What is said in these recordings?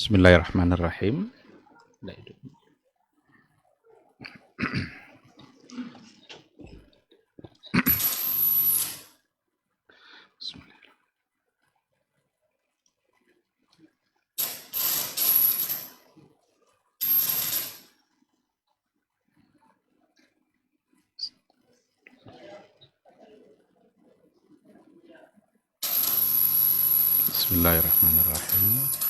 Bismillahirrahmanirrahim. Bismillahirrahmanirrahim.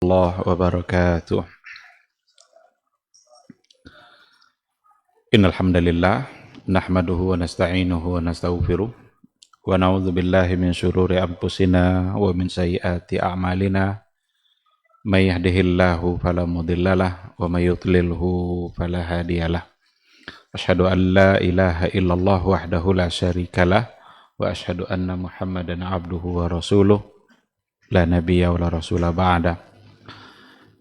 Allah wabarakatuh. Innal hamdalillah nahmaduhu wa nasta'inuhu wa nastaghfiruh wa na'udzu billahi min syururi anfusina wa min sayyiati a'malina. May yahdihillahu fala mudhillalah wa may yudlilhu fala hadiyalah. Asyhadu an la ilaha illallah wahdahu la syarikalah wa asyhadu anna Muhammadan abduhu wa rasuluh la nabiyya wa la rasula ba'da.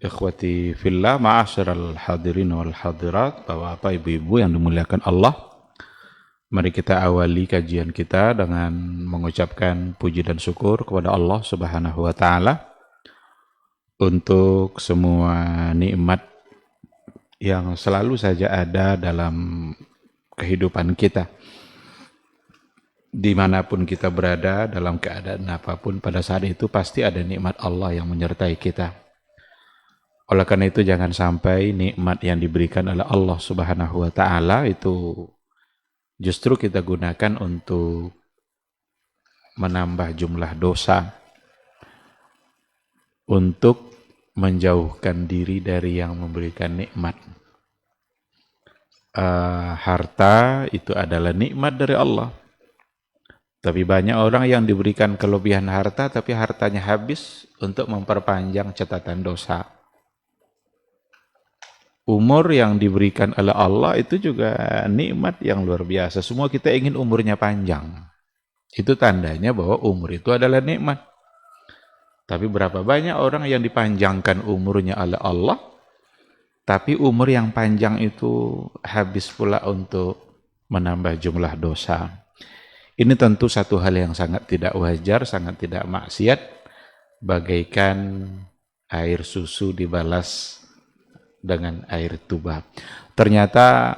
Ikhwati fillah, ma'asyiral hadirin wal hadirat, Bapak Ibu-ibu yang dimuliakan Allah. Mari kita awali kajian kita dengan mengucapkan puji dan syukur kepada Allah Subhanahu wa taala untuk semua nikmat yang selalu saja ada dalam kehidupan kita. Dimanapun kita berada, dalam keadaan apapun, pada saat itu pasti ada nikmat Allah yang menyertai kita. Oleh karena itu jangan sampai nikmat yang diberikan oleh Allah Subhanahu wa taala itu justru kita gunakan untuk menambah jumlah dosa, untuk menjauhkan diri dari yang memberikan nikmat. Harta itu adalah nikmat dari Allah. Tapi banyak orang yang diberikan kelebihan harta tapi hartanya habis untuk memperpanjang catatan dosa. Umur yang diberikan oleh Allah itu juga nikmat yang luar biasa. Semua kita ingin umurnya panjang. Itu tandanya bahwa umur itu adalah nikmat. Tapi berapa banyak orang yang dipanjangkan umurnya oleh Allah, tapi umur yang panjang itu habis pula untuk menambah jumlah dosa. Ini tentu satu hal yang sangat tidak wajar, sangat tidak maksiat, bagaikan air susu dibalas dengan air tuba. Ternyata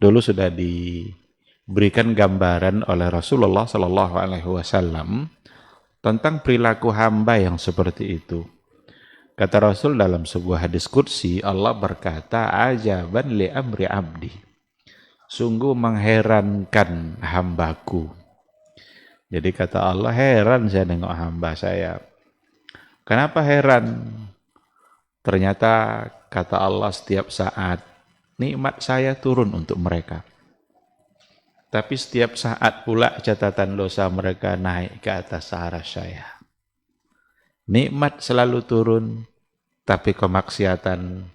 dulu sudah diberikan gambaran oleh Rasulullah Sallallahu Alaihi Wasallam tentang perilaku hamba yang seperti itu. Kata Rasul dalam sebuah hadis qudsi, Allah berkata, ajaban li amri abdi. Sungguh mengherankan hambaku. Jadi kata Allah, heran saya nengok hamba saya. Kenapa heran? Ternyata kata Allah, setiap saat nikmat saya turun untuk mereka. Tapi setiap saat pula catatan dosa mereka naik ke atas arasy saya. Nikmat selalu turun, tapi kemaksiatan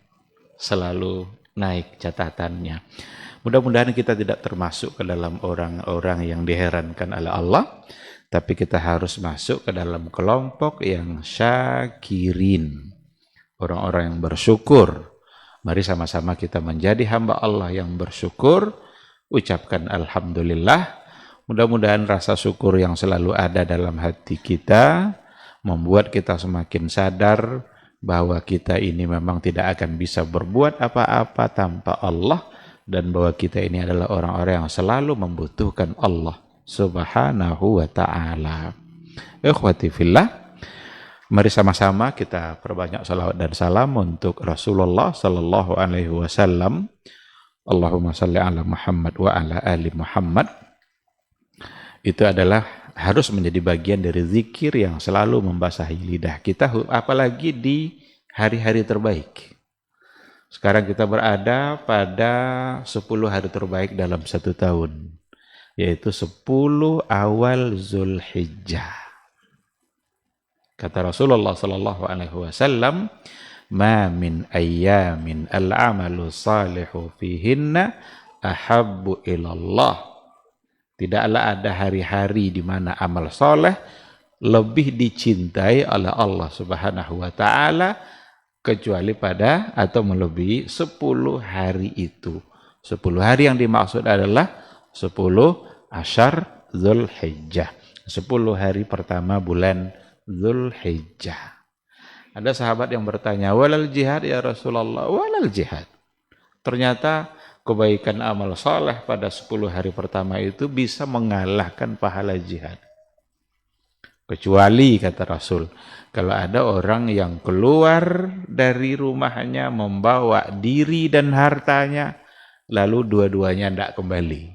selalu naik catatannya. Mudah-mudahan kita tidak termasuk ke dalam orang-orang yang diherankan oleh Allah, tapi kita harus masuk ke dalam kelompok yang syakirin. Orang-orang yang bersyukur. Mari sama-sama kita menjadi hamba Allah yang bersyukur. Ucapkan alhamdulillah. Mudah-mudahan rasa syukur yang selalu ada dalam hati kita membuat kita semakin sadar bahwa kita ini memang tidak akan bisa berbuat apa-apa tanpa Allah, dan bahwa kita ini adalah orang-orang yang selalu membutuhkan Allah Subhanahu wa ta'ala. Ikhwati fillah, mari sama-sama kita perbanyak salawat dan salam untuk Rasulullah Sallallahu Alaihi Wasallam. Allahumma salli ala Muhammad wa ala ali Muhammad. Itu adalah harus menjadi bagian dari zikir yang selalu membasahi lidah kita, apalagi di hari-hari terbaik. Sekarang kita berada pada 10 hari terbaik dalam 1 tahun, yaitu 10 awal Zulhijjah. Kata Rasulullah Sallallahu Alaihi Wasallam, "Ma min ayyamin al-amalu salihu fihinna ahabbu ilallah." Tidaklah ada hari-hari di mana amal soleh lebih dicintai oleh Allah Subhanahu wa taala kecuali pada atau melebihi 10 hari itu. 10 hari yang dimaksud adalah 10 Asyar Dzulhijjah. 10 hari pertama bulan Dzulhijjah. Ada sahabat yang bertanya, "Walal jihad ya Rasulullah?" Walal jihad. Ternyata kebaikan amal soleh pada 10 hari pertama itu bisa mengalahkan pahala jihad. Kecuali, kata Rasul, kalau ada orang yang keluar dari rumahnya membawa diri dan hartanya, lalu dua-duanya tidak kembali.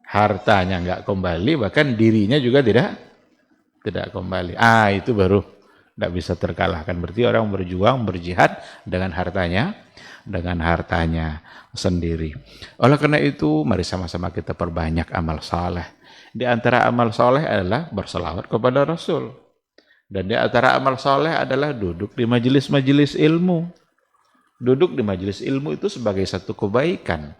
Hartanya nggak kembali, bahkan dirinya juga tidak kembali. Itu baru tidak bisa terkalahkan. Berarti orang berjuang, berjihad dengan hartanya sendiri. Oleh karena itu, mari sama-sama kita perbanyak amal saleh. Di antara amal soleh adalah berselawat kepada Rasul. Dan di antara amal soleh adalah duduk di majelis-majelis ilmu. Duduk di majelis ilmu itu sebagai satu kebaikan.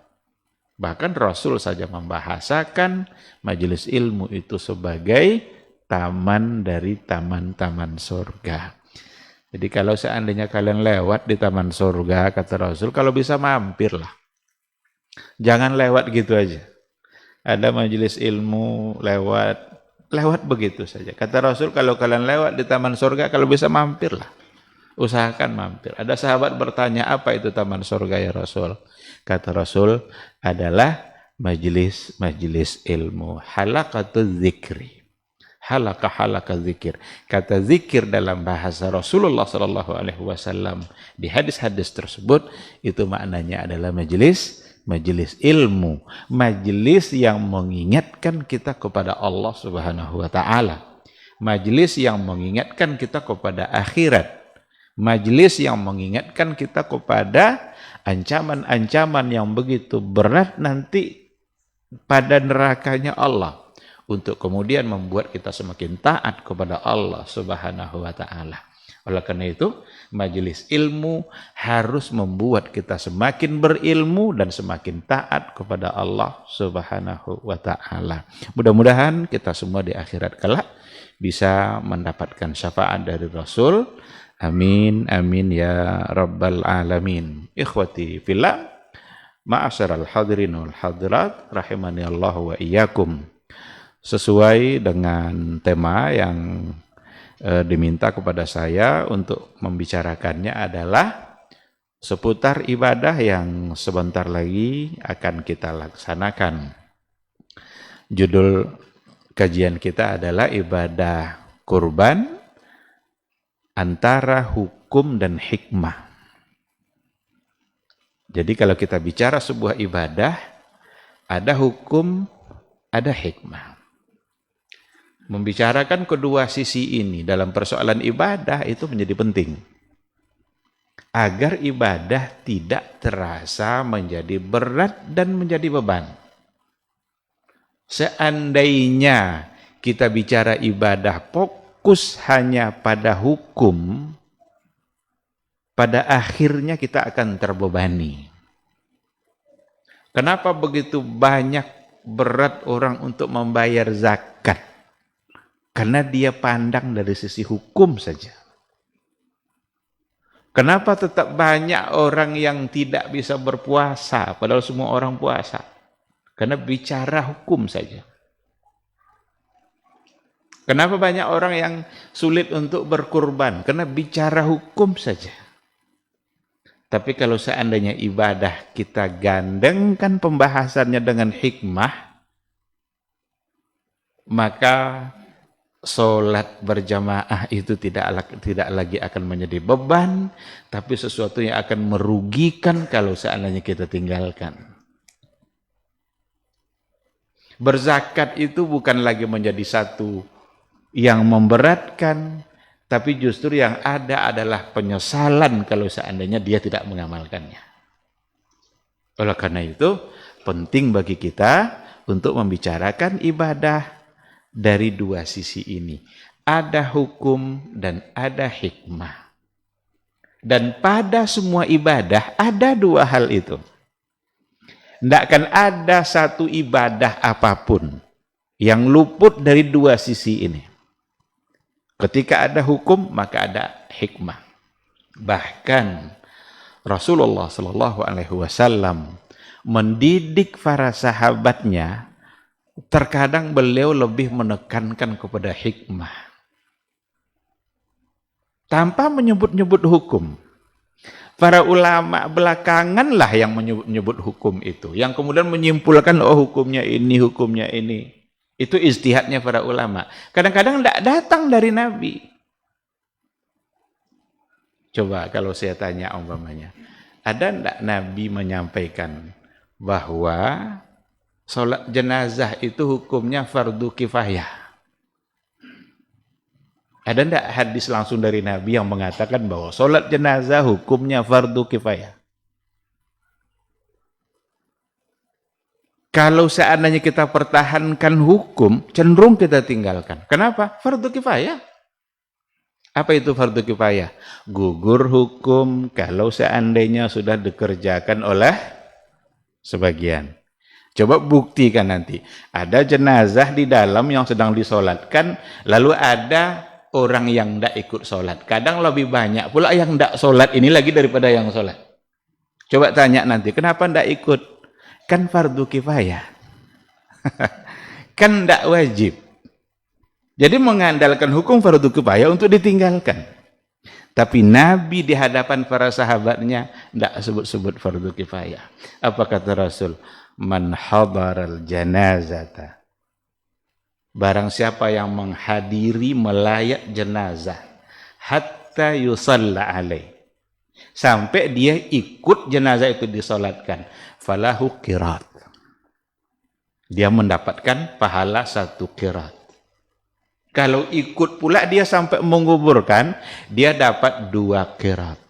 Bahkan Rasul saja membahasakan majelis ilmu itu sebagai taman dari taman-taman surga. Jadi kalau seandainya kalian lewat di taman surga, kata Rasul, kalau bisa mampirlah. Jangan lewat gitu aja. Ada majelis ilmu lewat begitu saja. Kata Rasul, kalau kalian lewat di taman surga, kalau bisa mampirlah. Usahakan mampir. Ada sahabat bertanya, apa itu taman surga ya Rasul? Kata Rasul, adalah majelis ilmu. Halaqatul zikri. Halaqah zikir. Kata zikir dalam bahasa Rasulullah SAW di hadis-hadis tersebut, itu maknanya adalah majelis ilmu, majelis yang mengingatkan kita kepada Allah Subhanahu wa taala, majelis yang mengingatkan kita kepada akhirat, majelis yang mengingatkan kita kepada ancaman-ancaman yang begitu berat nanti pada nerakanya Allah, untuk kemudian membuat kita semakin taat kepada Allah Subhanahu wa taala. Oleh karena itu, majelis ilmu harus membuat kita semakin berilmu dan semakin taat kepada Allah Subhanahu wa taala. Mudah-mudahan kita semua di akhirat kelak bisa mendapatkan syafaat dari Rasul. Amin amin ya rabbal alamin. Ikhwati fillah, ma'asyiral hadirin wal hadirat rahimani Allah wa iyyakum. Sesuai dengan tema yang diminta kepada saya untuk membicarakannya adalah seputar ibadah yang sebentar lagi akan kita laksanakan. Judul kajian kita adalah ibadah kurban antara hukum dan hikmah. Jadi kalau kita bicara sebuah ibadah, ada hukum, ada hikmah. Membicarakan kedua sisi ini dalam persoalan ibadah itu menjadi penting. Agar ibadah tidak terasa menjadi berat dan menjadi beban. Seandainya kita bicara ibadah fokus hanya pada hukum, pada akhirnya kita akan terbebani. Kenapa begitu banyak berat orang untuk membayar zakat? Karena dia pandang dari sisi hukum saja. Kenapa tetap banyak orang yang tidak bisa berpuasa, padahal semua orang puasa? Karena bicara hukum saja. Kenapa banyak orang yang sulit untuk berkurban? Karena bicara hukum saja. Tapi kalau seandainya ibadah kita gandengkan pembahasannya dengan hikmah, maka sholat berjamaah itu tidak lagi akan menjadi beban, tapi sesuatu yang akan merugikan kalau seandainya kita tinggalkan. Berzakat itu bukan lagi menjadi satu yang memberatkan, tapi justru yang ada adalah penyesalan kalau seandainya dia tidak mengamalkannya. Oleh karena itu, penting bagi kita untuk membicarakan ibadah dari dua sisi ini. Ada hukum dan ada hikmah. Dan pada semua ibadah ada dua hal itu. Tidak akan ada satu ibadah apapun yang luput dari dua sisi ini. Ketika ada hukum, maka ada hikmah. Bahkan Rasulullah Shallallahu Alaihi Wasallam mendidik para sahabatnya, terkadang beliau lebih menekankan kepada hikmah tanpa menyebut-nyebut hukum. Para ulama belakangan lah yang menyebut hukum itu, yang kemudian menyimpulkan oh hukumnya ini, hukumnya ini. Itu ijtihadnya para ulama. Kadang-kadang tidak datang dari Nabi. Coba kalau saya tanya umpamanya, ada tidak Nabi menyampaikan bahwa sholat jenazah itu hukumnya fardu kifayah? Ada tidak hadis langsung dari Nabi yang mengatakan bahwa sholat jenazah hukumnya fardu kifayah? Kalau seandainya kita pertahankan hukum, cenderung kita tinggalkan. Kenapa? Fardu kifayah. Apa itu fardu kifayah? Gugur hukum kalau seandainya sudah dikerjakan oleh sebagian. Coba buktikan nanti. Ada jenazah di dalam yang sedang disolatkan, lalu ada orang yang tidak ikut sholat. Kadang lebih banyak pula yang tidak sholat ini lagi daripada yang sholat. Coba tanya nanti, kenapa tidak ikut? Kan fardu kifayah. Kan tidak wajib. Jadi mengandalkan hukum fardu kifayah untuk ditinggalkan. Tapi Nabi di hadapan para sahabatnya tidak sebut-sebut fardu kifayah. Apa kata Rasul? Man hadaral janazata. Barang siapa yang menghadiri melayat jenazah hatta yusalla alaih, sampai dia ikut jenazah itu disolatkan, falahu qirat, dia mendapatkan pahala 1 qirat. Kalau ikut pula dia sampai menguburkan, dia dapat 2 qirat.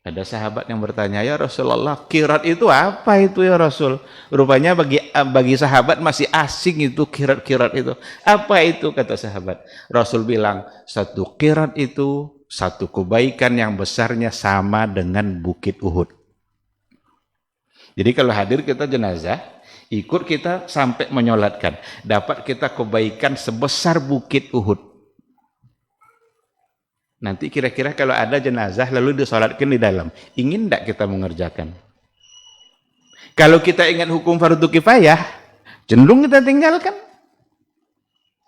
Ada sahabat yang bertanya, ya Rasulullah, qirat itu apa itu ya Rasul? Rupanya bagi sahabat masih asing itu qirat-qirat itu. Apa itu kata sahabat? Rasul bilang, 1 qirat itu 1 kebaikan yang besarnya sama dengan bukit Uhud. Jadi kalau hadir kita jenazah, ikut kita sampai menyolatkan, dapat kita kebaikan sebesar bukit Uhud. Nanti kira-kira kalau ada jenazah lalu disolatkan di dalam, ingin tidak kita mengerjakan? Kalau kita ingat hukum fardu kifayah, cenderung kita tinggalkan.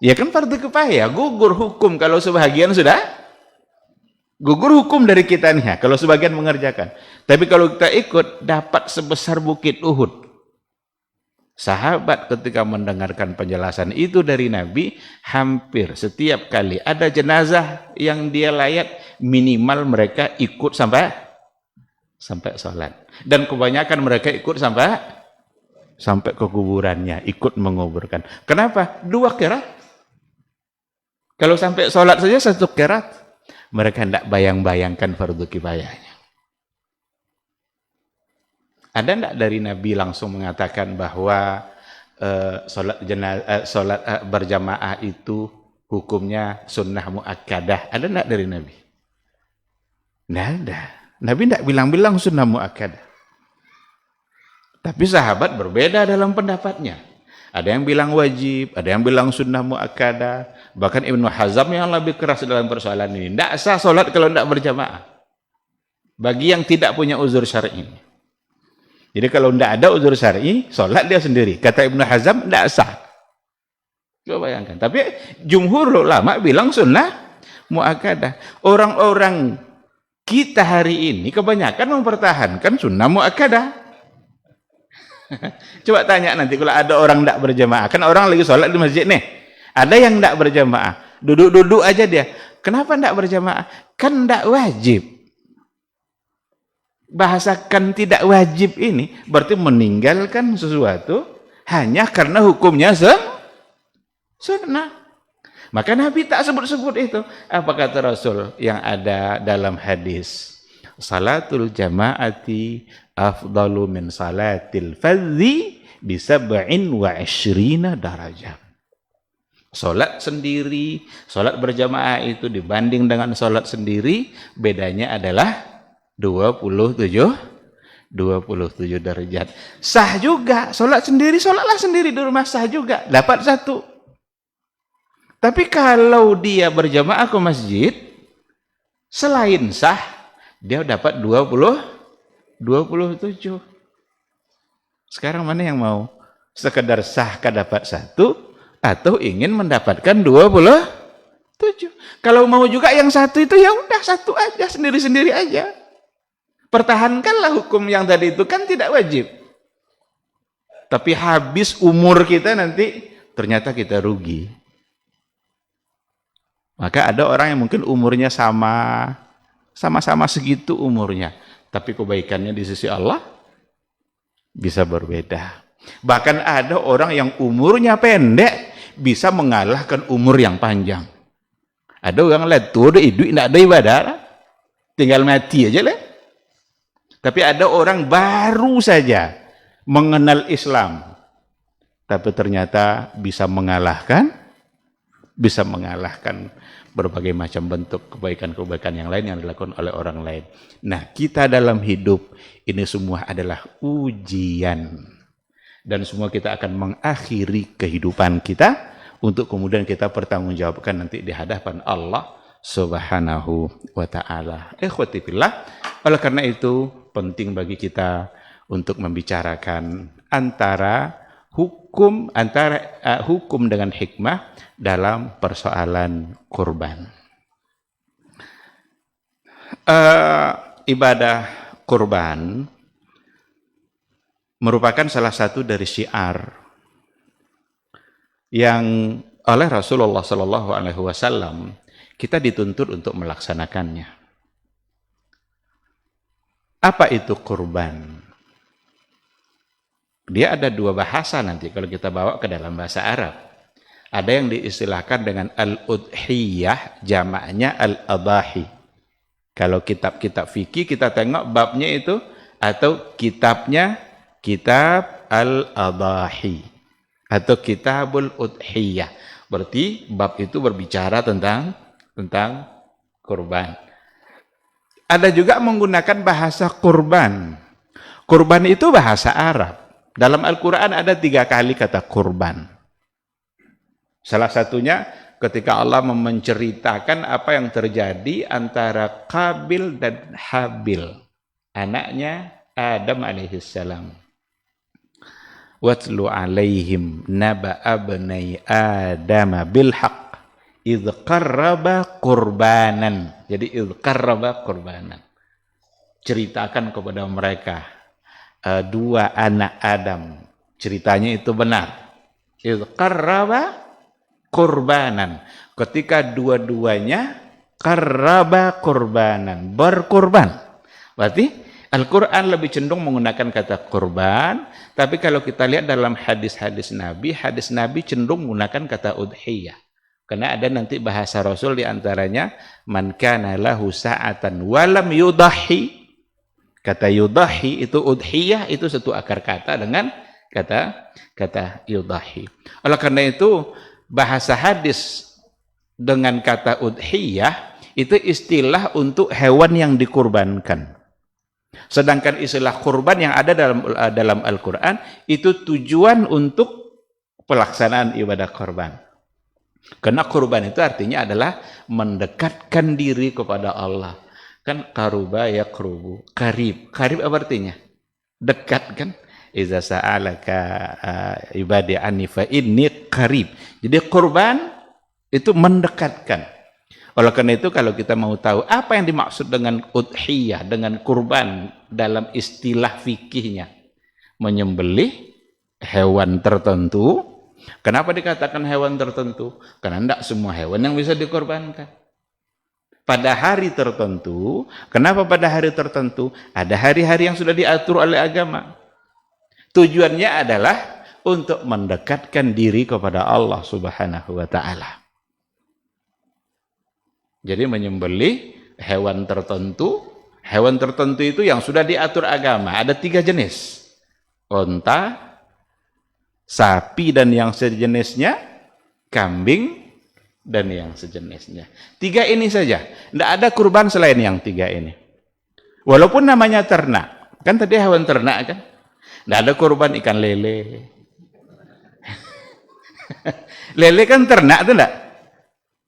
Ya kan fardu kifayah, gugur hukum kalau sebahagian sudah gugur hukum dari kita nih, kalau sebagian mengerjakan. Tapi kalau kita ikut, dapat sebesar bukit Uhud. Sahabat ketika mendengarkan penjelasan itu dari Nabi, hampir setiap kali ada jenazah yang dia layat, minimal mereka ikut sampai sholat. Dan kebanyakan mereka ikut sampai ke kuburannya, ikut menguburkan. Kenapa? 2 qirat. Kalau sampai sholat saja 1 qirat, mereka tidak bayang-bayangkan fardu kifayahnya. Ada tidak dari Nabi langsung mengatakan bahwa sholat berjamaah itu hukumnya sunnah muakkadah? Ada tidak dari Nabi? Tidak ada. Nabi tidak bilang-bilang sunnah muakkadah. Tapi sahabat berbeda dalam pendapatnya. Ada yang bilang wajib, ada yang bilang sunnah muakkadah. Bahkan Ibnu Hazm yang lebih keras dalam persoalan ini. Tidak sah sholat kalau tidak berjamaah. Bagi yang tidak punya uzur syar'i. Jadi kalau tidak ada uzur syar'i, sholat dia sendiri. Kata Ibnu Hazm, tidak sah. Coba bayangkan. Tapi jumhur ulama bilang sunnah muakkadah. Orang-orang kita hari ini kebanyakan mempertahankan sunnah muakkadah. Coba tanya nanti kalau ada orang tidak berjamaah. Kan orang lagi sholat di masjid nih. Ada yang tidak berjamaah. Duduk-duduk aja dia. Kenapa tidak berjamaah? Kan tidak wajib. Bahasakan tidak wajib ini berarti meninggalkan sesuatu hanya karena hukumnya sunnah. Maka Nabi tak sebut-sebut itu. Apa kata Rasul yang ada dalam hadis? Salatul jama'ati afdalu min salatil fadhi bi 27 darajat. Salat sendiri, salat berjamaah itu dibanding dengan salat sendiri, bedanya adalah 27 derajat. Sah juga, sholatlah sendiri di rumah sah juga, dapat 1. Tapi kalau dia berjamaah ke masjid, selain sah, dia dapat 27. Sekarang mana yang mau? Sekedar sah dapat 1, atau ingin mendapatkan 27. Kalau mau juga yang 1 itu, ya udah 1 aja, sendiri-sendiri aja. Pertahankanlah hukum yang tadi itu, kan tidak wajib. Tapi habis umur kita nanti, ternyata kita rugi. Maka ada orang yang mungkin umurnya sama-sama segitu umurnya, tapi kebaikannya di sisi Allah bisa berbeda. Bahkan ada orang yang umurnya pendek bisa mengalahkan umur yang panjang. Ada orang lain tuh udah hidup tidak ada ibadah, tinggal mati aja lah. Tapi ada orang baru saja mengenal Islam, tapi ternyata bisa mengalahkan berbagai macam bentuk kebaikan-kebaikan yang lain yang dilakukan oleh orang lain. Nah, kita dalam hidup ini semua adalah ujian. Dan semua kita akan mengakhiri kehidupan kita untuk kemudian kita pertanggungjawabkan nanti di hadapan Allah Subhanahu wa taala. Ikhwati fillah, oleh karena itu penting bagi kita untuk membicarakan antara hukum dengan hikmah dalam persoalan kurban. Ibadah kurban merupakan salah satu dari syiar yang oleh Rasulullah Shallallahu Alaihi Wasallam kita dituntut untuk melaksanakannya. Apa itu kurban? Dia ada 2 bahasa nanti kalau kita bawa ke dalam bahasa Arab. Ada yang diistilahkan dengan al-udhiyah, jamaknya al-adahi. Kalau kitab-kitab fikih kita tengok babnya itu, atau kitabnya kitab al-adahi atau kitabul udhiyah. Berarti bab itu berbicara tentang kurban. Ada juga menggunakan bahasa kurban. Kurban itu bahasa Arab. Dalam Al-Quran ada 3 kali kata kurban. Salah satunya ketika Allah menceritakan apa yang terjadi antara Qabil dan Habil, anaknya Adam alaihissalam. Watlu alaihim naba abnai Adam bil haqq idh qarraba qurbanan. Jadi idh qarraba qurbanan. Ceritakan kepada mereka 2 anak Adam. Ceritanya itu benar. Idh qarraba qurbanan. Ketika dua-duanya qarraba qurbanan, berkurban. Berarti Al-Quran lebih cenderung menggunakan kata kurban, tapi kalau kita lihat dalam hadis Nabi cenderung menggunakan kata udhiyah. Karena ada nanti bahasa Rasul diantaranya, man kana lahu sa'atan walam yudahi. Kata yudahi itu udhiyah, itu satu akar kata dengan kata yudahi. Oleh karena itu, bahasa hadis dengan kata udhiyah, itu istilah untuk hewan yang dikurbankan. Sedangkan istilah kurban yang ada dalam Al-Quran itu tujuan untuk pelaksanaan ibadah kurban. Karena kurban itu artinya adalah mendekatkan diri kepada Allah. Kan karuba yakrubu, karib. Karib apa artinya? Dekat kan? Iza sa'alaka ibadi anni fa inni qarib. Jadi kurban itu mendekatkan. Oleh karena itu kalau kita mau tahu apa yang dimaksud dengan udhiyah, dengan kurban dalam istilah fikihnya, menyembelih hewan tertentu. Kenapa dikatakan hewan tertentu? Karena tidak semua hewan yang bisa dikorbankan. Pada hari tertentu, kenapa pada hari tertentu? Ada hari-hari yang sudah diatur oleh agama. Tujuannya adalah untuk mendekatkan diri kepada Allah Subhanahu wa ta'ala. Jadi menyembelih hewan tertentu itu yang sudah diatur agama. Ada 3 jenis. Unta, sapi dan yang sejenisnya, kambing dan yang sejenisnya. 3 ini saja. Tidak ada kurban selain yang 3 ini. Walaupun namanya ternak. Kan tadi hewan ternak kan? Tidak ada kurban ikan lele. Lele kan ternak itu enggak?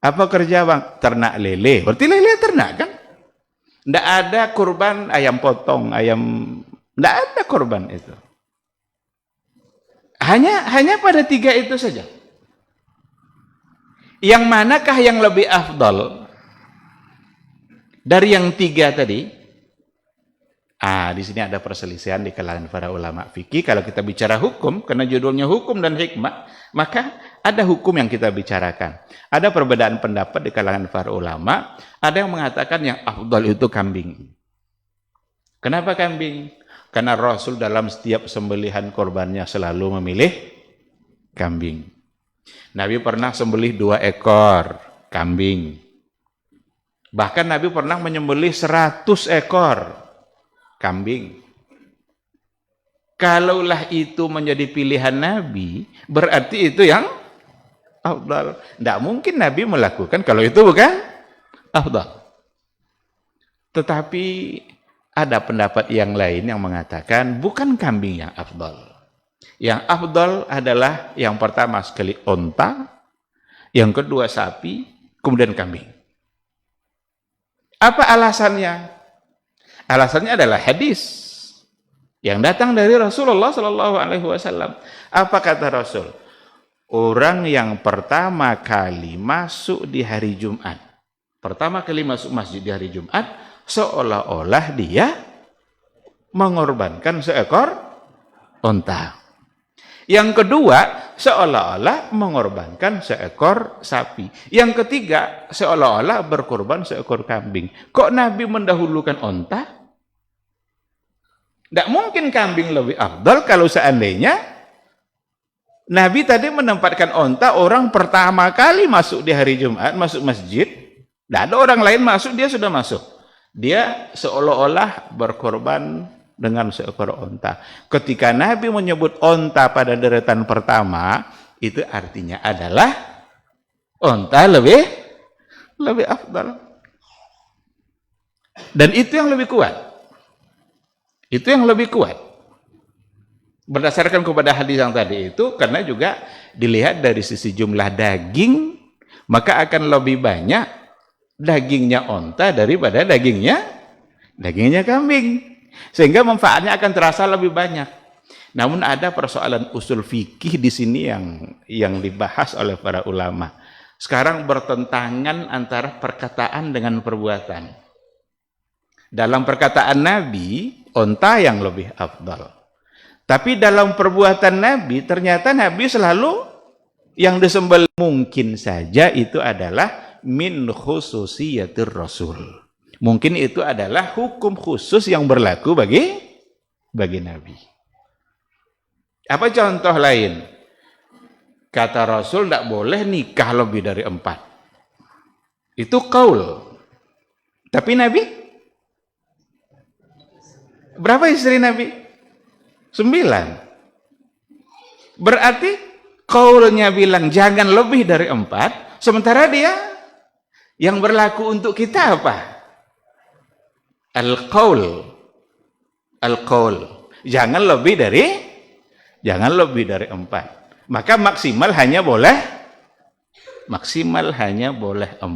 Apa kerja bang? Ternak lele. Berarti lele ternak kan? Tidak ada kurban ayam potong, ayam. Tidak ada kurban itu. Hanya pada 3 itu saja. Yang manakah yang lebih afdal dari yang 3 tadi? Di sini ada perselisihan di kalangan para ulama fikih. Kalau kita bicara hukum, karena judulnya hukum dan hikmah, maka ada hukum yang kita bicarakan. Ada perbedaan pendapat di kalangan para ulama. Ada yang mengatakan yang afdal itu kambing. Kenapa kambing? Karena Rasul dalam setiap sembelihan korbannya selalu memilih kambing. Nabi pernah sembelih 2 ekor kambing. Bahkan Nabi pernah menyembelih 100 ekor kambing. Kalaulah itu menjadi pilihan Nabi, berarti itu yang afdal. Tidak mungkin Nabi melakukan kalau itu bukan afdal. Tetapi ada pendapat yang lain yang mengatakan bukan kambing yang afdal. Yang afdal adalah yang pertama sekali onta, yang kedua sapi, kemudian kambing. Apa alasannya? Alasannya adalah hadis yang datang dari Rasulullah Shallallahu Alaihi Wasallam. Apa kata Rasul? Orang yang pertama kali masuk di hari Jumat, pertama kali masuk masjid di hari Jumat, seolah-olah dia mengorbankan seekor onta. Yang kedua, seolah-olah mengorbankan seekor sapi. Yang ketiga, seolah-olah berkorban seekor kambing. Kok Nabi mendahulukan onta? Tidak mungkin kambing lebih afdal kalau seandainya Nabi tadi menempatkan onta, orang pertama kali masuk di hari Jumat, masuk masjid, tidak ada orang lain masuk, dia sudah masuk. Dia seolah-olah berkorban dengan seekor onta. Ketika Nabi menyebut onta pada deretan pertama, itu artinya adalah onta lebih afdal. Dan itu yang lebih kuat. Itu yang lebih kuat. Berdasarkan kepada hadis yang tadi itu, karena juga dilihat dari sisi jumlah daging, maka akan lebih banyak dagingnya onta daripada dagingnya kambing, sehingga manfaatnya akan terasa lebih banyak. Namun ada persoalan usul fikih di sini yang dibahas oleh para ulama. Sekarang bertentangan antara perkataan dengan perbuatan. Dalam perkataan Nabi, onta yang lebih afdal. Tapi dalam perbuatan Nabi, ternyata Nabi selalu yang disembelih mungkin saja itu adalah min khususiyatir Rasul. Mungkin itu adalah hukum khusus yang berlaku bagi Nabi. Apa contoh lain? Kata Rasul tidak boleh nikah lebih dari 4. Itu qaul. Tapi Nabi berapa istri Nabi? 9. Berarti qaulnya bilang jangan lebih dari 4, sementara dia yang berlaku untuk kita apa? Al-qaul. Jangan lebih dari 4. Maka maksimal hanya boleh 4.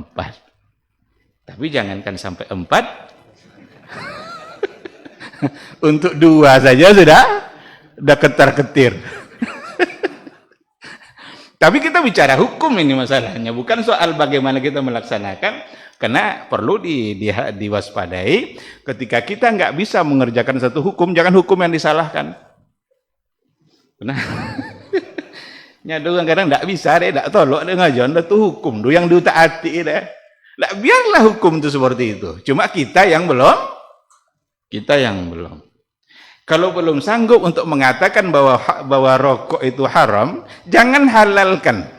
Tapi jangankan sampai 4. Untuk 2 saja sudah ketar-ketir. Tapi kita bicara hukum ini masalahnya, bukan soal bagaimana kita melaksanakan, karena perlu diwaspadai ketika kita nggak bisa mengerjakan satu hukum, jangan hukum yang disalahkan. Nah, nyadu kadang nggak bisa deh, nggak tolok deh ngajon, itu hukum do yang ditaati deh. Nah, biarlah hukum itu seperti itu. Cuma kita yang belum. Kalau belum sanggup untuk mengatakan bahwa rokok itu haram, jangan halalkan.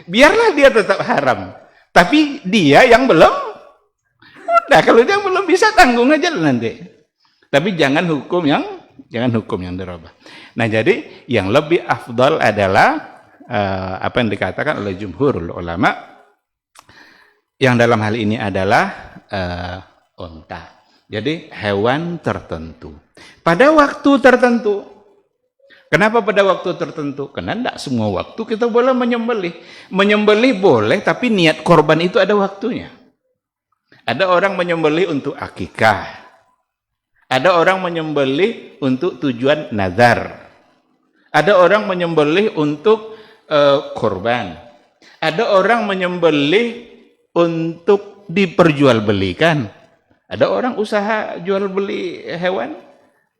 Biarlah dia tetap haram. Tapi dia yang belum, udah kalau dia belum bisa tanggung aja nanti. Tapi jangan hukum yang dirubah. Nah, jadi yang lebih afdal adalah apa yang dikatakan oleh jumhurul ulama, yang dalam hal ini adalah unta. Jadi hewan tertentu pada waktu tertentu. Kenapa pada waktu tertentu? Karena tidak semua waktu kita boleh menyembelih. Menyembelih boleh, tapi niat korban itu ada waktunya. Ada orang menyembelih untuk akikah. Ada orang menyembelih untuk tujuan nazar. Ada orang menyembelih untuk korban. Ada orang menyembelih untuk diperjualbelikan. Ada orang usaha jual beli hewan.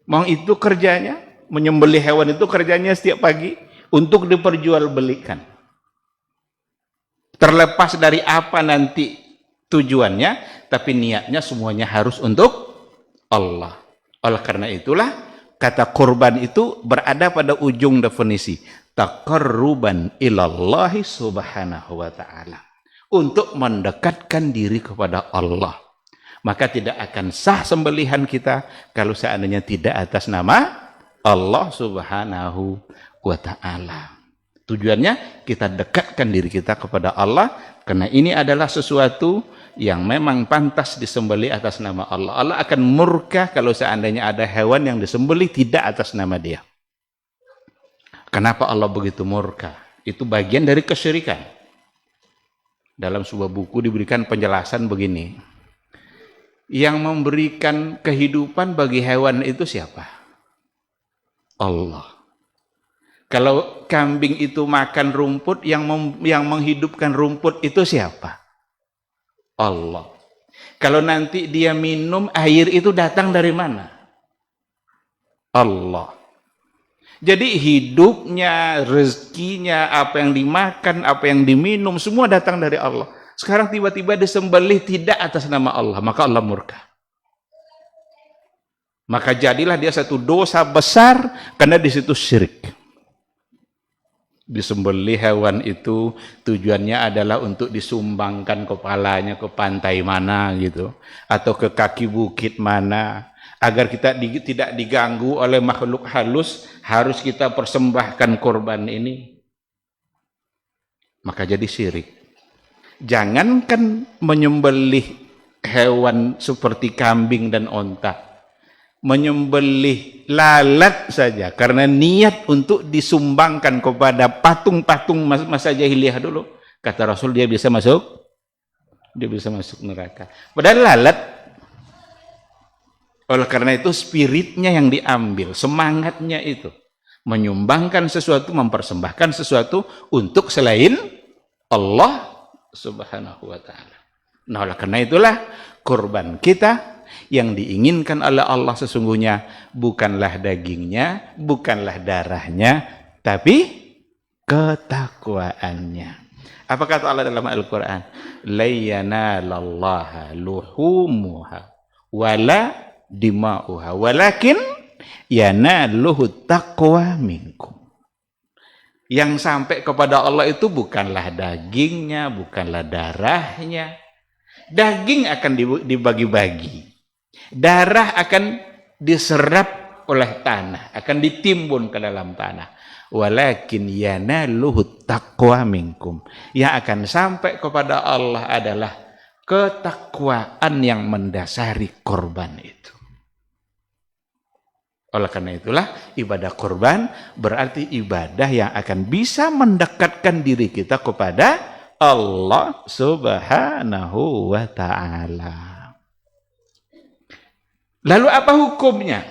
Mau itu kerjanya. Menyembelih hewan itu kerjanya setiap pagi untuk diperjualbelikan. Terlepas dari apa nanti tujuannya, tapi niatnya semuanya harus untuk Allah. Oleh karena itulah kata kurban itu berada pada ujung definisi taqarruban ilallahi subhanahu wa ta'ala, untuk mendekatkan diri kepada Allah. Maka tidak akan sah sembelihan kita kalau seandainya tidak atas nama Allah subhanahu wa ta'ala. Tujuannya kita dekatkan diri kita kepada Allah, karena ini adalah sesuatu yang memang pantas disembelih atas nama Allah. Allah akan murka kalau seandainya ada hewan yang disembelih tidak atas nama Dia. Kenapa Allah begitu murka? Itu bagian dari kesyirikan. Dalam sebuah buku diberikan penjelasan begini. Yang memberikan kehidupan bagi hewan itu siapa? Allah. Kalau kambing itu makan rumput, yang menghidupkan rumput itu siapa? Allah. Kalau nanti dia minum, air itu datang dari mana? Allah. Jadi hidupnya, rezekinya, apa yang dimakan, apa yang diminum, semua datang dari Allah. Sekarang tiba-tiba disembelih tidak atas nama Allah, maka Allah murka. Maka jadilah dia satu dosa besar, karena di situ syirik. Disembelih hewan itu tujuannya adalah untuk disumbangkan kepalanya ke pantai mana gitu, atau ke kaki bukit mana, agar kita tidak diganggu oleh makhluk halus, harus kita persembahkan korban ini. Maka jadi syirik. Jangankan menyembelih hewan seperti kambing dan onta, menyembelih lalat saja karena niat untuk disumbangkan kepada patung-patung masa jahiliyah dulu, kata Rasul dia bisa masuk neraka. Padahal lalat. Oleh karena itu spiritnya yang diambil, semangatnya itu menyumbangkan sesuatu, mempersembahkan sesuatu untuk selain Allah subhanahu wa ta'ala. Nah, oleh karena itulah kurban kita yang diinginkan oleh Allah sesungguhnya bukanlah dagingnya, bukanlah darahnya, tapi ketakwaannya. Apa kata Allah dalam Al-Quran? La yanalallaha luhumuha wala dima'uha walakin yanaluhu taqwa minkum. Yang sampai kepada Allah itu bukanlah dagingnya, bukanlah darahnya. Daging akan dibagi-bagi. Darah akan diserap oleh tanah, akan ditimbun ke dalam tanah. Walakin yanaluhu taqwa minkum. Yang akan sampai kepada Allah adalah ketakwaan yang mendasari korban itu. Oleh karena itulah ibadah korban berarti ibadah yang akan bisa mendekatkan diri kita kepada Allah subhanahu wa ta'ala. Lalu apa hukumnya?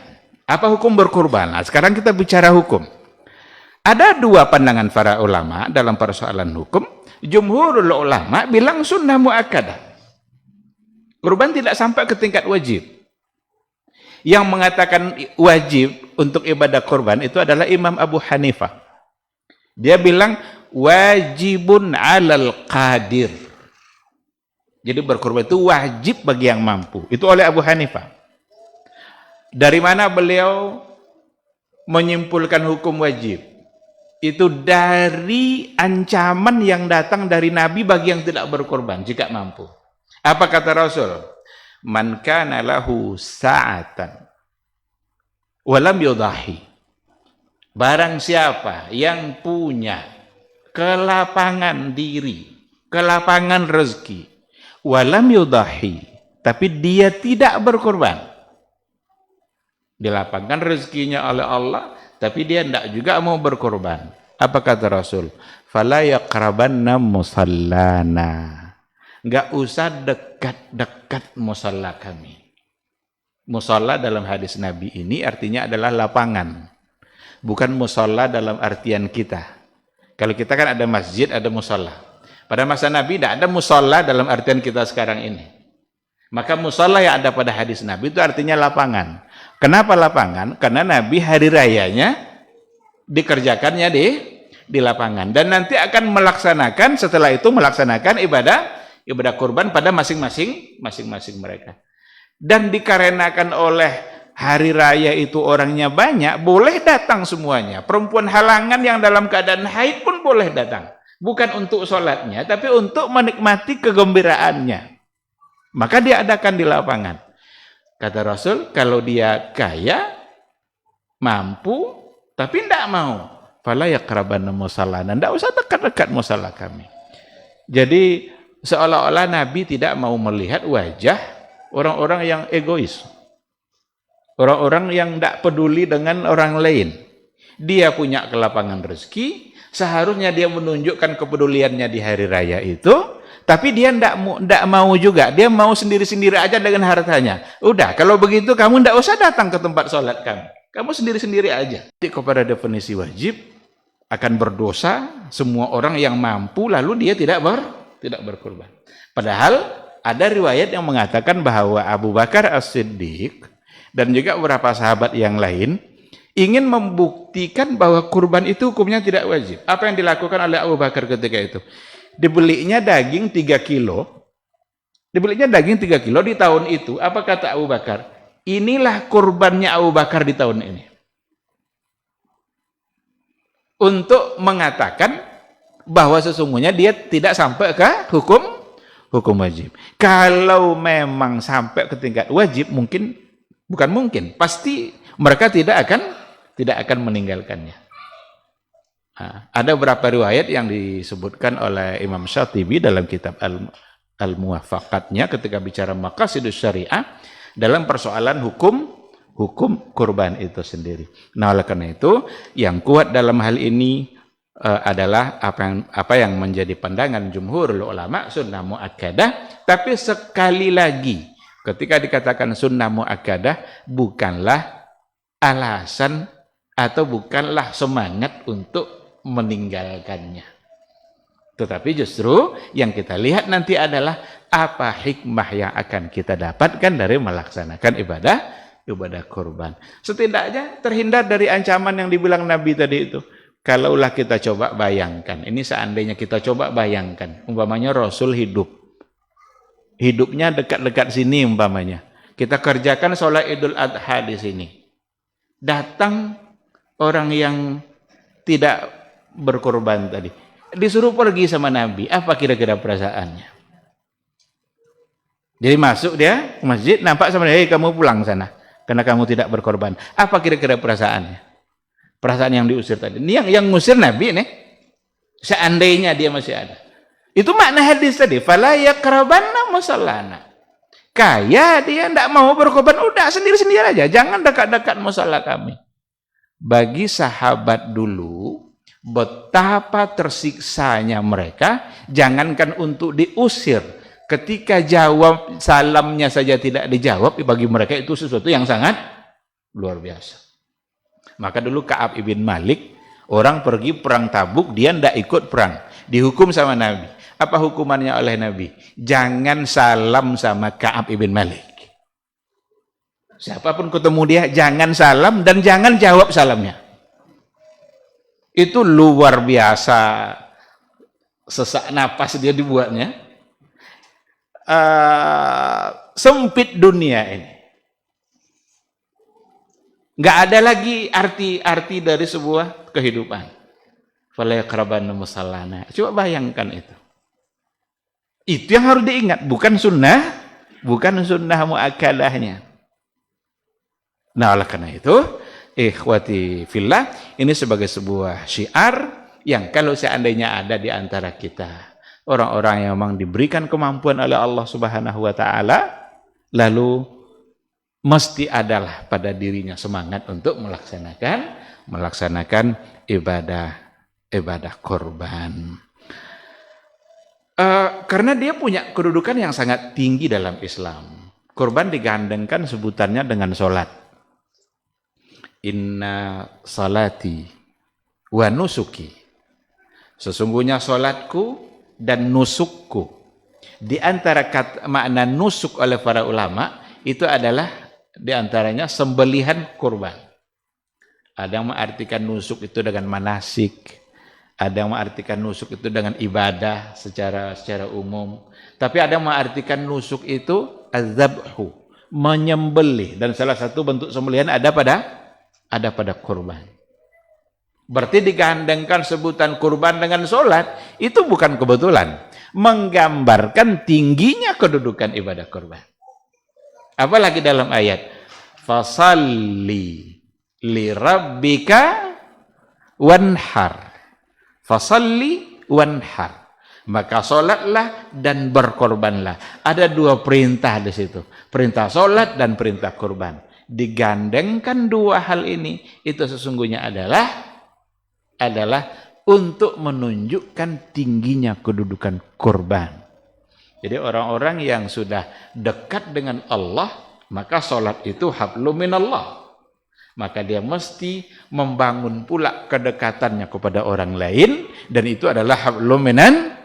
Apa hukum berkorban? Nah, sekarang kita bicara hukum. Ada dua pandangan para ulama dalam persoalan hukum. Jumhurul ulama bilang sunnah muakkadah. Kurban tidak sampai ke tingkat wajib. Yang mengatakan wajib untuk ibadah kurban itu adalah Imam Abu Hanifah. Dia bilang wajibun alal qadir. Jadi berkurban itu wajib bagi yang mampu. Itu oleh Abu Hanifah. Dari mana beliau menyimpulkan hukum wajib? Itu dari ancaman yang datang dari Nabi bagi yang tidak berkorban jika mampu. Apa kata Rasul? Man kana lahu sa'atan walam yudahi. Barang siapa yang punya kelapangan diri, kelapangan rezeki, walam yudahi, tapi dia tidak berkorban. Dilapangkan rezekinya oleh Allah, tapi dia tidak juga mau berkorban. Apa kata Rasul? Fala yaqrabanna musallana. Enggak usah dekat-dekat musalla kami. Musalla dalam hadis Nabi ini artinya adalah lapangan. Bukan musalla dalam artian kita. Kalau kita kan ada masjid, ada musalla. Pada masa Nabi tidak ada musalla dalam artian kita sekarang ini. Maka musalla yang ada pada hadis Nabi itu artinya lapangan. Kenapa lapangan? Karena Nabi hari rayanya dikerjakannya di lapangan. Dan nanti akan melaksanakan, setelah itu melaksanakan ibadah kurban pada masing-masing mereka. Dan dikarenakan oleh hari raya itu orangnya banyak, boleh datang semuanya. Perempuan halangan yang dalam keadaan haid pun boleh datang. Bukan untuk sholatnya, tapi untuk menikmati kegembiraannya. Maka dia adakan di lapangan. Kata Rasul, kalau dia kaya, mampu, tapi tidak mau, fala yaqrabanna musallana, tidak usah dekat-dekat musalla kami. Jadi seolah-olah Nabi tidak mau melihat wajah orang-orang yang egois. Orang-orang yang tidak peduli dengan orang lain. Dia punya kelapangan rezeki, seharusnya dia menunjukkan kepeduliannya di hari raya itu, tapi dia tidak mau juga. Dia mau sendiri-sendiri aja dengan hartanya. Udah, kalau begitu kamu tidak usah datang ke tempat sholat kami. Kamu sendiri-sendiri aja. Kepada definisi wajib, akan berdosa semua orang yang mampu, lalu dia tidak berkorban. Padahal ada riwayat yang mengatakan bahwa Abu Bakar As-Siddiq dan juga beberapa sahabat yang lain ingin membuktikan bahwa kurban itu hukumnya tidak wajib. Apa yang dilakukan oleh Abu Bakar ketika itu? Dibelinya daging 3 kilo. Dibelinya daging 3 kilo di tahun itu. Apa kata Abu Bakar? Inilah kurbannya Abu Bakar di tahun ini. Untuk mengatakan bahwa sesungguhnya dia tidak sampai ke hukum wajib. Kalau memang sampai ke tingkat wajib, pasti mereka tidak akan meninggalkannya. Nah, ada beberapa riwayat yang disebutkan oleh Imam Syatibi dalam kitab Al-Muwafaqatnya ketika bicara maqasidus syariah dalam persoalan hukum kurban itu sendiri. Nah, oleh karena itu yang kuat dalam hal ini adalah apa yang menjadi pandangan jumhurul ulama sunnah muakkadah. Tapi sekali lagi ketika dikatakan sunnah muakkadah bukanlah alasan atau bukanlah semangat untuk meninggalkannya. Tetapi justru yang kita lihat nanti adalah apa hikmah yang akan kita dapatkan dari melaksanakan ibadah kurban. Setidaknya terhindar dari ancaman yang dibilang Nabi tadi itu. Kalaulah kita coba bayangkan, ini seandainya kita coba bayangkan, umpamanya Rasul hidupnya dekat-dekat sini umpamanya. Kita kerjakan sholat Idul Adha di sini. Datang orang yang tidak berkorban tadi. Disuruh pergi sama Nabi. Apa kira-kira perasaannya? Jadi masuk dia ke masjid, nampak sama dia, kamu pulang sana. Karena kamu tidak berkorban. Apa kira-kira perasaannya? Perasaan yang diusir tadi. Ini yang ngusir Nabi nih. Seandainya dia masih ada. Itu makna hadis tadi. Fala yaqrabanna musallana. Kaya dia tidak mau berkorban, udah sendiri-sendiri aja. Jangan dekat-dekat musalla kami. Bagi sahabat dulu, betapa tersiksanya mereka, jangankan untuk diusir. Ketika jawab salamnya saja tidak dijawab, bagi mereka itu sesuatu yang sangat luar biasa. Maka dulu Ka'ab ibn Malik, orang pergi perang Tabuk, dia tidak ikut perang. Dihukum sama Nabi. Apa hukumannya oleh Nabi? Jangan salam sama Ka'ab ibn Malik. Siapapun ketemu dia, jangan salam dan jangan jawab salamnya. Itu luar biasa. Sesak napas dia dibuatnya. Sempit dunia ini. Nggak ada lagi arti dari sebuah kehidupan. Fala yaqrabanna musallana. Coba bayangkan itu. Itu yang harus diingat, bukan sunnah muakkadahnya. Nah, oleh karena itu, ikhwati fillah, ini sebagai sebuah syiar yang kalau seandainya ada di antara kita orang-orang yang memang diberikan kemampuan oleh Allah Subhanahu wa taala, lalu mesti adalah pada dirinya semangat untuk melaksanakan ibadah korban. Karena dia punya kedudukan yang sangat tinggi dalam Islam. Korban digandengkan sebutannya dengan sholat. Inna salati wa nusuki. Sesungguhnya sholatku dan nusukku. Di antara makna nusuk oleh para ulama, itu adalah di antaranya sembelihan kurban. Ada yang mengartikan nusuk itu dengan manasik. Ada yang mengartikan nusuk itu dengan ibadah secara umum. Tapi ada yang mengartikan nusuk itu azabhu, menyembelih. Dan salah satu bentuk sembelihan ada pada kurban. Berarti digandengkan sebutan kurban dengan sholat, itu bukan kebetulan. Menggambarkan tingginya kedudukan ibadah kurban. Apalagi dalam ayat, fasalli li rabbika wanhar. Fasalli wanhar. Maka sholatlah dan berkorbanlah. Ada dua perintah di situ. Perintah sholat dan perintah kurban. Digandengkan dua hal ini, itu sesungguhnya adalah untuk menunjukkan tingginya kedudukan kurban. Jadi orang-orang yang sudah dekat dengan Allah, maka sholat itu hablum minallah. Maka dia mesti membangun pula kedekatannya kepada orang lain, dan itu adalah hablum minan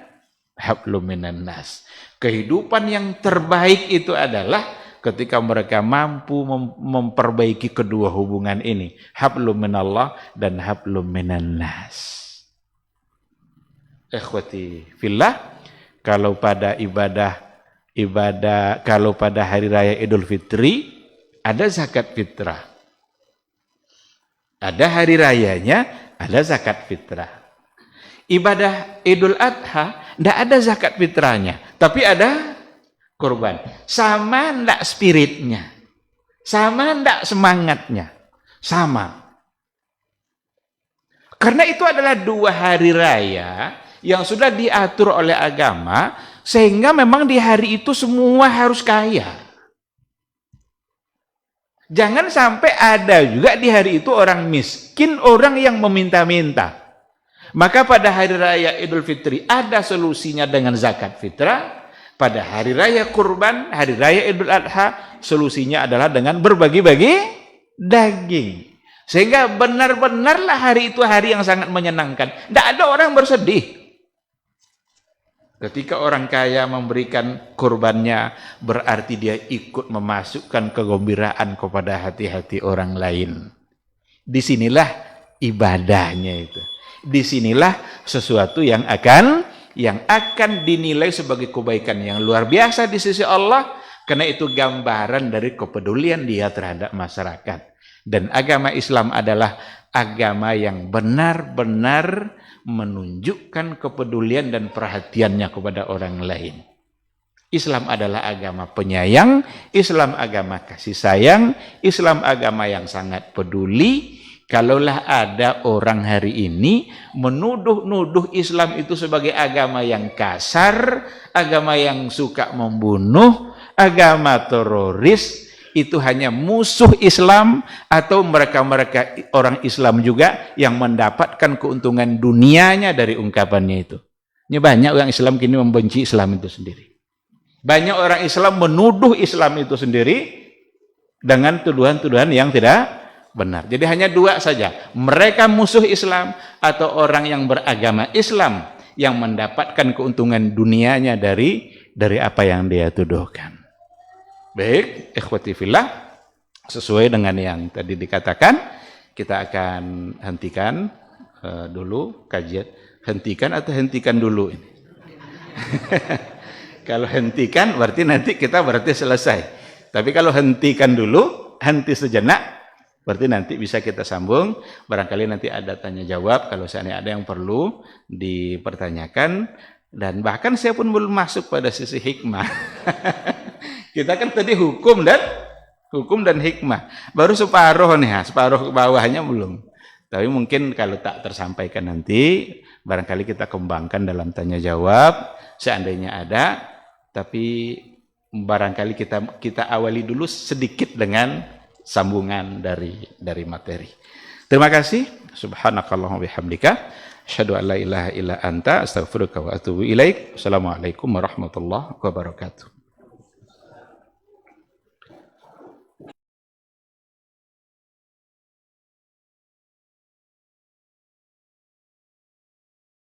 nas. Kehidupan yang terbaik itu adalah ketika mereka mampu memperbaiki kedua hubungan ini, hablum minallah dan hablum minan nas. Ikhwati fillah, kalau pada kalau pada hari raya Idul Fitri ada zakat fitrah. Ada hari rayanya, ada zakat fitrah. Ibadah Idul Adha tidak ada zakat fitrahnya, tapi ada kurban. Sama enggak spiritnya? Sama enggak semangatnya? Sama. Karena itu adalah dua hari raya yang sudah diatur oleh agama, sehingga memang di hari itu semua harus kaya. Jangan sampai ada juga di hari itu orang miskin, orang yang meminta-minta. Maka pada hari raya Idul Fitri ada solusinya dengan zakat fitrah. Pada hari raya kurban, hari raya Idul Adha, solusinya adalah dengan berbagi-bagi daging. Sehingga benar-benarlah hari itu hari yang sangat menyenangkan. Tidak ada orang bersedih. Ketika orang kaya memberikan kurbannya, berarti dia ikut memasukkan kegembiraan kepada hati-hati orang lain. Disinilah ibadahnya itu. Disinilah sesuatu yang akan dinilai sebagai kebaikan yang luar biasa di sisi Allah, karena itu gambaran dari kepedulian dia terhadap masyarakat. Dan agama Islam adalah agama yang benar-benar menunjukkan kepedulian dan perhatiannya kepada orang lain. Islam adalah agama penyayang, Islam agama kasih sayang, Islam agama yang sangat peduli. Kalaulah ada orang hari ini menuduh-nuduh Islam itu sebagai agama yang kasar, agama yang suka membunuh, agama teroris, itu hanya musuh Islam atau mereka-mereka orang Islam juga yang mendapatkan keuntungan dunianya dari ungkapannya itu. Ini banyak orang Islam kini membenci Islam itu sendiri. Banyak orang Islam menuduh Islam itu sendiri dengan tuduhan-tuduhan yang tidak benar. Jadi hanya dua saja. Mereka musuh Islam atau orang yang beragama Islam yang mendapatkan keuntungan dunianya dari apa yang dia tuduhkan. Baik, ikhwati fillah, sesuai dengan yang tadi dikatakan, kita akan hentikan dulu kajian. Hentikan atau hentikan dulu ini? Kalau hentikan berarti nanti kita selesai. Tapi kalau hentikan dulu, henti sejenak, berarti nanti bisa kita sambung. Barangkali nanti ada tanya jawab kalau seandainya ada yang perlu dipertanyakan. Dan bahkan saya pun belum masuk pada sisi hikmah. Kita kan tadi hukum dan hikmah. Baru separuh nih, separuh ke bawahnya belum. Tapi mungkin kalau tak tersampaikan nanti, barangkali kita kembangkan dalam tanya jawab, seandainya ada. Tapi barangkali kita awali dulu sedikit dengan sambungan dari materi. Terima kasih. Subhanakallahumma bihamdika asyhadu an la ilaha illa anta astaghfiruka wa atubu ilaik. Assalamualaikum warahmatullahi wabarakatuh.